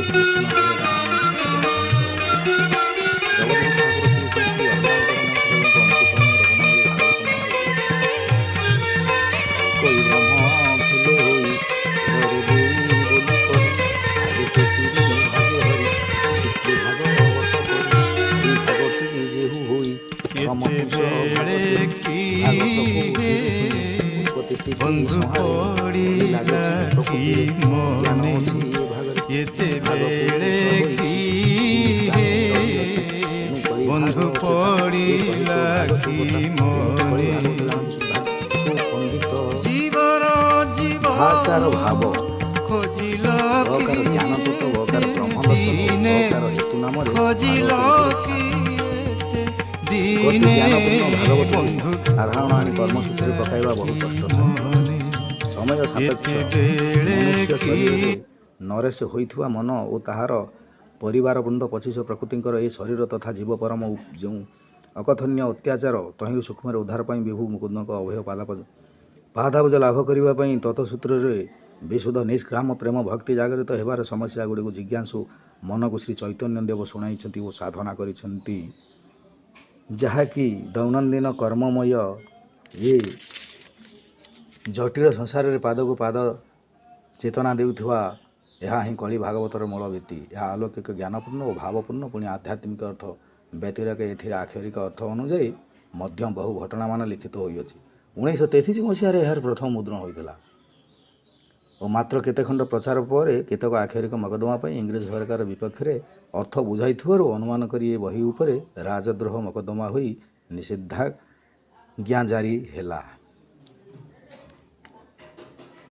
কৃষ্ণ হরে রাম সীতা জগନ୍ନାଥ ଠାକୁର ଶ୍ରୀ ଶ୍ରୀ ଶ୍ରୀ ଅବତାରନାଥ ଦେବଙ୍କ ଅଙ୍କିତମୟ ରଚନାବଳୀ ଭାଗବତ ନାମରେ କଇ ବ୍ରହ୍ମ ଥିଲେ ହୋଇ ରେ ଦେଇ ବୋଲି କହି ଆଦିତ୍ୟ ଶ୍ରୀ ଭାଗ୍ୟ ହରି ଶୁକ୍ଳ ଭାଗବତ ପରି ହରି ଭାଗବତୀ ଯେହୁ ହୋଇ ପରମପୁରୁଷ ଉତ୍ପତ୍ତି ବନ୍ଧୁ ପଡ଼ିଲା କି ମନେ ଏତେ ବେଳେ କି ବନ୍ଧୁ ପଡ଼ିଲା କି ମନେ ଜୀବର ଭାକାର ଭାବ ଖୋଜିଲ ଅକାର ଜ୍ଞାନ ତତ୍ତ୍ୱ ଅକାର ବ୍ରହ୍ମ ଦର୍ଶନ ଅକାର ହେତୁ ନାମରେ ଖୋଜିଲ କି ଭାଗବତ ସାଧାରଣ ଆଣି କର୍ମସୂତ୍ରରେ ପକାଇବା ବହୁ କଷ୍ଟ ସମୟ ସାପେକ୍ଷ ମନୁଷ୍ୟ ଶରୀରରେ ନରେଶ ହୋଇଥିବା ମନ ଓ ତାହାର ପରିବାର ବୃନ୍ଦ ପଚିଶ ପ୍ରକୃତିଙ୍କର ଏହି ଶରୀର ତଥା ଜୀବ ପରମ ଯେଉଁ ଅକଥନୀୟ ଅତ୍ୟାଚାର ତହିଁରୁ ସୂକ୍ଷ୍ମରେ ଉଦ୍ଧାର ପାଇଁ ବିଭୁ ମୁକୁନ୍ଦଙ୍କ ଅଭୟ ପାଦାବଜ ଲାଭ କରିବା ପାଇଁ ତତ୍ସୂତ୍ରରେ ବିଶୁଦ୍ଧ ନିଷ୍କାମ ପ୍ରେମ ଭକ୍ତି ଜାଗରିତ ହେବାର ସମସ୍ୟା ଗୁଡ଼ିକୁ ଜିଜ୍ଞାସୁ ମନକୁ ଶ୍ରୀ ଚୈତନ୍ୟ ଦେବ ଶୁଣାଇଛନ୍ତି ଓ ସାଧନା କରିଛନ୍ତି, ଯାହାକି ଦୈନନ୍ଦିନ କର୍ମମୟ ଏ ଜଟିଳ ସଂସାରରେ ପାଦକୁ ପାଦ ଚେତନା ଦେଉଥିବା ଏହା ହିଁ କଳି ଭାଗବତର ମୂଳ ଭିତ୍ତି। ଏହା ଆଲୌକିକ ଜ୍ଞାନପୂର୍ଣ୍ଣ ଓ ଭାବପୂର୍ଣ୍ଣ ପୁଣି ଆଧ୍ୟାତ୍ମିକ ଅର୍ଥ ବ୍ୟତିରେକ ଏଥିରେ ଆକ୍ଷରିକ ଅର୍ଥ ଅନୁଯାୟୀ ମଧ୍ୟ ବହୁ ଘଟଣାମାନ ଲିଖିତ ହୋଇଅଛି। 1933 ମସିହାରେ ଏହାର ପ୍ରଥମ ମୁଦ୍ରଣ ହୋଇଥିଲା ଓ ମାତ୍ର କେତେ ଖଣ୍ଡ ପ୍ରଚାର ପରେ କେତେକ ଆକ୍ଷରିକ ମକଦ୍ଦମା ପାଇଁ ଇଂରେଜ ସରକାର ବିପକ୍ଷରେ ଅର୍ଥ ବୁଝାଇଥିବାରୁ ଅନୁମାନ କରି ଏ ବହି ଉପରେ ରାଜଦ୍ରୋହ ମକଦ୍ଦମା ହୋଇ ନିଷେଧାଜ୍ଞା ଜାରି ହେଲା।